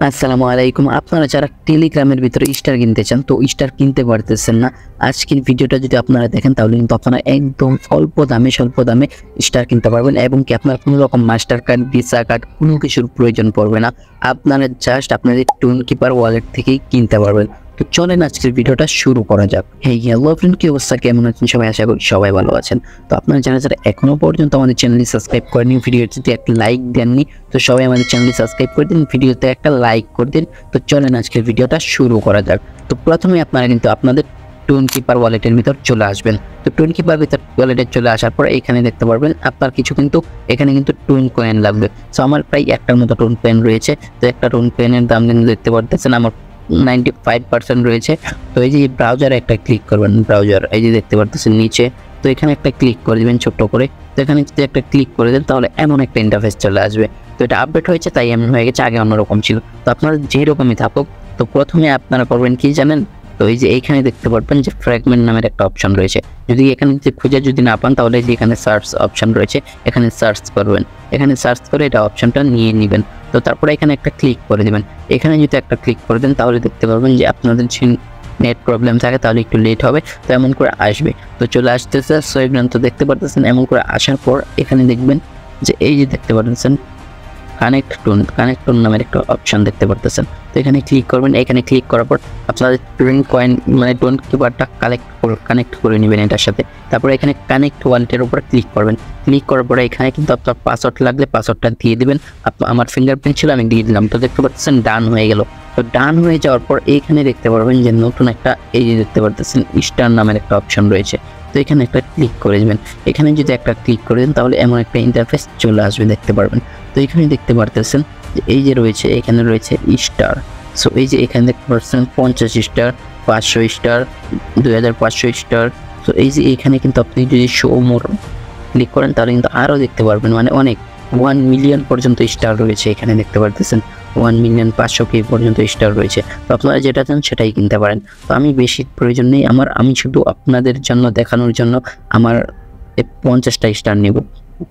আসসালামু আলাইকুম। আপনারা যারা টেলিগ্রামের ভিতরে স্টার কিনতে চান, তো স্টার কিনতে পারতেছেন না, আজকের ভিডিওটা যদি আপনারা দেখেন তাহলে কিন্তু আপনারা একদম স্বল্প দামে স্টার কিনতে পারবেন এবং কি আপনার কোনো রকম মাস্টার কার্ড, ভিসা কার্ড কোনো কিছুর প্রয়োজন পড়বে না। আপনারা জাস্ট আপনাদের টোন কিপার ওয়ালেট থেকেই কিনতে পারবেন। তো চলেন আজকের ভিডিওটা শুরু করা যাক। হ্যালো ফ্রেন্ড, কি অবস্থা, কেমন আছেন সবাই? আশা করি সবাই ভালো আছেন। তো আপনারা যারা এখনো পর্যন্ত আমাদের চ্যানেলটি সাবস্ক্রাইব করেনি, ভিডিওতে একটা লাইক দেননি, তো সবাই আমাদের চ্যানেলটি সাবস্ক্রাইব করে দিন, ভিডিওতে একটা লাইক করে দিন। তো চলেন আজকের ভিডিওটা শুরু করা যাক। তো প্রথমে আপনারা কিন্তু আপনাদের টোন কিপার ওয়ালেটের ভিতর চলে আসবেন। তো টোন কিপার ভিতর ওয়ালেটে চলে আসার পর এখানে দেখতে পারবেন আপনার কিছু কিন্তু এখানে কিন্তু টোন কয়েন লাগবে। সো আমার প্রায় একটার মতো টোন কয়েন রয়েছে। তো একটা টোন কয়েনের দাম কিন্তু দেখতে পারতেছেন আমার 95% রয়েছে। তো এই যে ব্রাউজারে একটা ক্লিক করবেন, ব্রাউজার এই যে দেখতে পারতেছেন নিচে। তো এখানে একটা ক্লিক করে দিবেন ছোট্ট করে। তো এখানে যদি একটা ক্লিক করে দেন তাহলে এমন একটা ইন্টারফেস চলে আসবে। তো এটা আপডেট হয়েছে তাই এমন হয়ে গেছে, আগে অন্যরকম ছিল। তো আপনারা যেরকমই থাকুক, তো প্রথমে আপনারা করবেন কি জানেন? তো এই যে এইখানে দেখতে পারবেন যে ফ্র্যাগমেন্ট নামের একটা অপশন রয়েছে। যদি এখানে খুঁজে যদি না পান তাহলে যে এখানে সার্চ অপশন রয়েছে, এখানে সার্চ করবেন। এখানে সার্চ করে এটা অপশনটা নিয়ে নেবেন। তো তারপরে এখানে একটা ক্লিক করে দিবেন। এখানে যদি একটা ক্লিক করে দেন তাহলে দেখতে পারবেন যে আপনাদের যে নেট প্রবলেম থাকে তাহলে একটু লেট হবে, তো এমন করে আসবে। তো চলে আসতেছে। সো এখানে তো দেখতে পারতেছেন এমন করে আসার পর এখানে দেখবেন যে এই যে দেখতে পারতেছেন কানেক্ট টোন নামের একটা অপশন দেখতে পারতেছেন। তো এখানে ক্লিক করবেন। এখানে ক্লিক করার পর আপনাদের টোন কয়েন মানে টোন কিপারটা কানেক্ট করে নেবেন এটার সাথে। তারপরে এখানে কানেক্ট ওয়ালেটের উপর ক্লিক করবেন। ক্লিক করার পরে এখানে কিন্তু আপনার পাসওয়ার্ড লাগলে পাসওয়ার্ডটা দিয়ে দিবেন। আমার ফিঙ্গারপ্রিন্ট ছিল, আমি দিয়ে দিলাম। তো দেখতে পাচ্ছেন ডান হয়ে গেল। তো ডান হয়ে যাওয়ার পর এইখানে দেখতে পারবেন যে নতুন একটা এই যে দেখতে পারতেছেন স্টার নামের একটা অপশন রয়েছে। তো এখানে একটা ক্লিক করে দেবেন। এখানে যদি একটা ক্লিক করে দেন তাহলে এমন একটা ইন্টারফেস চলে আসবে, দেখতে পারবেন। তো এখানে দেখতে পারতেছেন যে এই যে রয়েছে, এখানে রয়েছে স্টার। সো এই যে এখানে দেখতে পাচ্ছেন 50 স্টার, 500 স্টার, 2500 স্টার। তো এই যে এখানে কিন্তু আপনি যদি শো মোর ক্লিক করেন তাহলে কিন্তু আরও দেখতে পারবেন, মানে অনেক 1 মিলিয়ন পর্যন্ত স্টার রয়েছে। এখানে দেখতে পারতেছেন 1,500,000 পর্যন্ত স্টার রয়েছে। তো আপনারা যেটা চান সেটাই কিনতে পারেন। তো আমি বেশি প্রয়োজন নেই আমার, আমি শুধু আপনাদের জন্য দেখানোর জন্য আমার 50টা স্টার নেব।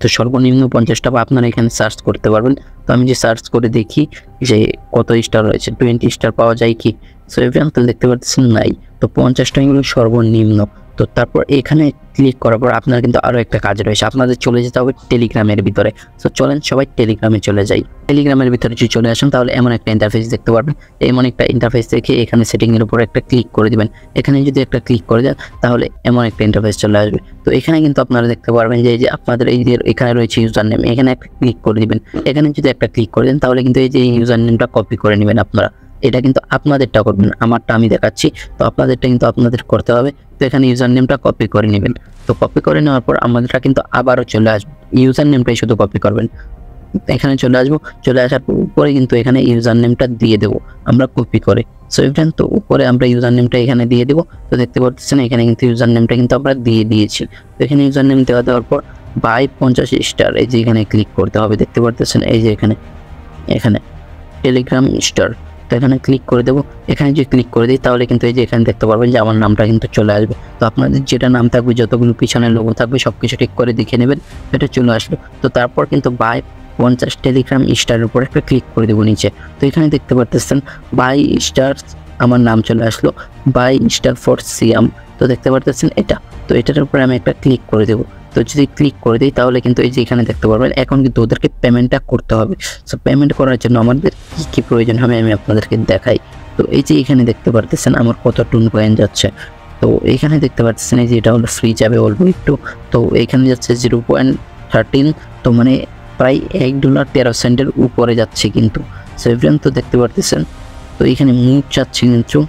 তো সর্বনিম্ন 50টা আপনারা এখানে সার্চ করতে পারবেন। তো আমি যে সার্চ করে দেখি যে কত স্টার রয়েছে, 20 স্টার পাওয়া যায় কি? সো এখানে তো দেখতে পাচ্ছেন নাই। তো 50টা হলো সর্বনিম্ন। তো তারপর এখানে ক্লিক করার পর আপনার কিন্তু আরও একটা কাজ রয়েছে, আপনাদের চলে যেতে হবে টেলিগ্রামের ভিতরে। সো চলেন সবাই টেলিগ্রামে চলে যাই। টেলিগ্রামের ভিতরে যদি চলে আসেন তাহলে এমন একটা ইন্টারফেস দেখতে পারবেন। এমন একটা ইন্টারফেস দেখে এখানে সেটিংয়ের উপর একটা ক্লিক করে দিবেন। এখানে যদি একটা ক্লিক করে দেন তাহলে এমন একটা ইন্টারফেস চলে আসবে। তো এখানে কিন্তু আপনারা দেখতে পারবেন যে এই যে আপনাদের এই যে এখানে রয়েছে ইউজার নেম, এখানে একটা ক্লিক করে দিবেন। এখানে যদি একটা ক্লিক করে দেন তাহলে কিন্তু এই যে ইউজার নেমটা কপি করে নেবেন আপনারা। এটা কিন্তু আপনাদেরটা করবেন, আমারটা আমি দেখাচ্ছি। তো আপনাদেরটা কিন্তু আপনাদের করতে হবে। তো এখানে ইউজার নেমটা কপি করে নেবেন। তো কপি করে নেওয়ার পর আমাদেরটা কিন্তু আবারও চলে আসবে, ইউজার নেমটাই শুধু কপি করবেন। এখানে চলে আসবো, চলে আসার পরে কিন্তু এখানে ইউজার নেমটা দিয়ে দেবো আমরা কপি করে। সো এখানে তো উপরে আমরা ইউজার নেমটা এখানে দিয়ে দেবো। তো দেখতে পাচ্ছেন এখানে কিন্তু ইউজার নেমটা কিন্তু আমরা দিয়ে দিয়েছি। তো এখানে ইউজার নেম দেওয়ার পর বাই 50 স্টার এই যে এখানে ক্লিক করতে হবে, দেখতে পাচ্ছেন এই যে এখানে টেলিগ্রাম স্টার। তো এখানে ক্লিক করে দেবো। এখানে যদি ক্লিক করে দিই তাহলে কিন্তু এই যে এখানে দেখতে পারবেন যে আমার নামটা কিন্তু চলে আসবে। তো আপনাদের যেটা নাম থাকবে, যতগুলো পিছনের লোগো থাকবে সব কিছু ঠিক করে দেখে নেবেন, এটা চলে আসলো। তো তারপর কিন্তু বাই 50 টেলিগ্রাম স্টারের উপর একটা ক্লিক করে দেবো নিচে। তো এখানে দেখতে পাচ্ছেন বাই স্টার, আমার নাম চলে আসলো, বাই স্টার ফর সিয়াম। তো দেখতে পাচ্ছেন এটা। তো এটার উপরে আমি একটা ক্লিক করে দেবো। তো যদি ক্লিক করে দিই তাহলে কিন্তু এই যে এখানে দেখতে পারবেন এখন কিন্তু ওদেরকে পেমেন্টটা করতে হবে। সো পেমেন্ট করার জন্য আমাদের কী কী প্রয়োজন হবে আমি আপনাদেরকে দেখাই। তো এই যে এখানে দেখতে পারতেছেন আমার কত টোন কয়েন যাচ্ছে। তো এইখানে দেখতে পাচ্ছেন এই যে এটা হলো ফ্রি যাবে অল্প একটু। তো এইখানে যাচ্ছে 0.13, তো মানে প্রায় $1.13 উপরে যাচ্ছে কিন্তু। সো এভরিওয়ান তো দেখতে পারতেছেন। তো এইখানে মুভ যাচ্ছে কিন্তু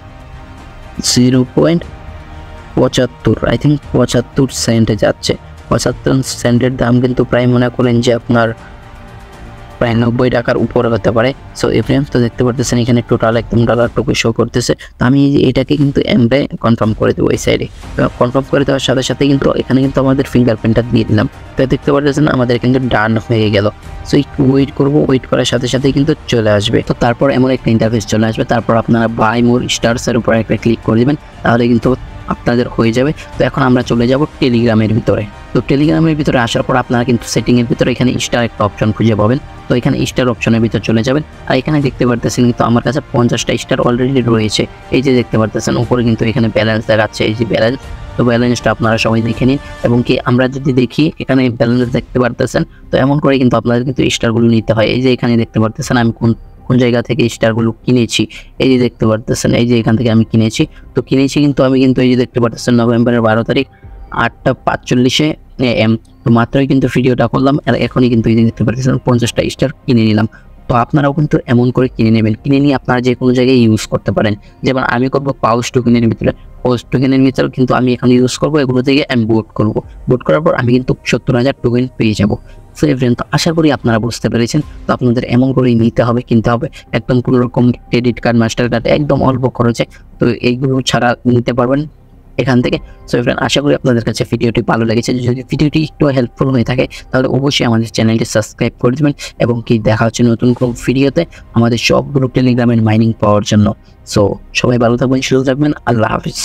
0.75, আই থিঙ্ক 75 সেন্টে যাচ্ছে। 75 সেন্টের দাম কিন্তু প্রায় মনে করেন যে আপনার প্রায় 90 টাকার উপরে হতে পারে। সো এফএম তো দেখতে পারতেছেন এখানে টোটাল একদম $টুকু শো করতেছে। তো আমি এটাকে কিন্তু এমডে কনফার্ম করে দেবো এই সাইডে। কনফার্ম করে দেওয়ার সাথে সাথে কিন্তু এখানে কিন্তু আমাদের ফিঙ্গারপ্রিন্টটা দিয়ে দিলাম। তো দেখতে পারতেছেন আমাদের কিন্তু ডান হয়ে গেল। সো একটু ওয়েট করবো, ওয়েট করার সাথে সাথে কিন্তু চলে আসবে। তো তারপর এমন একটা ইন্টারফেস চলে আসবে। তারপর আপনারা বাই মোর স্টারসের উপর একটা ক্লিক করে দেবেন, তাহলে কিন্তু আপনাদের হয়ে যাবে। তো এখন আমরা চলে যাব টেলিগ্রামের ভিতরে। তো টেলিগ্রামের ভিতরে আসার পর আপনারা কিন্তু সেটিংয়ের ভিতরে এখানে স্টার একটা অপশন খুঁজে পাবেন। তো এখানে স্টার অপশনের ভিতরে চলে যাবেন। আর এখানে দেখতে পারতেছেন কিন্তু আমার কাছে 50টা স্টার অলরেডি রয়েছে। এই যে দেখতে পারতেছেন উপরে কিন্তু এখানে ব্যালেন্স দেখাচ্ছে, এই যে ব্যালেন্স। তো ব্যালেন্সটা আপনারা সবাই দেখে নিন। এবং কি আমরা যদি দেখি এখানে ব্যালেন্স দেখতে পারতেছেন, তো এমন করে কিন্তু আপনাদের কিন্তু স্টারগুলো নিতে হয়। এই যে এখানে দেখতে পারতেছেন আমি কোন জায়গা থেকে স্টারগুলো কিনেছি, এই যে দেখতে পারতেছেন, এই যে এখান থেকে আমি কিনেছি। তো কিনেছি কিন্তু আমি কিন্তু এই যে দেখতে পারতেছেন নভেম্বরের 12 তারিখ 8টা 45 AM। তো মাত্রই কিন্তু ভিডিওটা করলাম, আর এখনই কিন্তু এই যে দেখতে পারতেছেন 50টা স্টার কিনে নিলাম। তো আপনারাও কিন্তু এমন করে কিনে নেবেন, কিনে নিয়ে আপনারা যে কোনো জায়গায় ইউজ করতে পারেন। যেমন আমি করবো পাউচ টোকেনের ভিতরে, পাউচ টোকেনের ভিতরে কিন্তু আমি এখন ইউজ করবো, এগুলো থেকে আমি বোট করবো। বোট করার পর আমি কিন্তু 70,000 টোকেন পেয়ে যাবো। সো এভরিওয়ান, তো আশা করি আপনারা বুঝতে পেরেছেন। তো আপনাদের এমন করেই নিতে হবে, কিনতে হবে। একদম কোনো রকম ক্রেডিট কার্ড, মাস্টার কার্ড, একদম অল্প খরচে তো এইগুলো ছাড়া নিতে পারবেন এখান থেকে। সো এভরিওয়ান, আশা করি আপনাদের কাছে ভিডিওটি ভালো লেগেছে। যদি ভিডিওটি একটু হেল্পফুল হয়ে থাকে তাহলে অবশ্যই আমাদের চ্যানেলটি সাবস্ক্রাইব করে দেবেন। এবং কি দেখা হচ্ছে নতুন কোনো ভিডিওতে আমাদের সবগুলো টেলিগ্রামের মাইনিং পাওয়ার জন্য। সো সবাই ভালো থাকবেন, সুস্থ থাকবেন। আল্লাহ হাফিজ।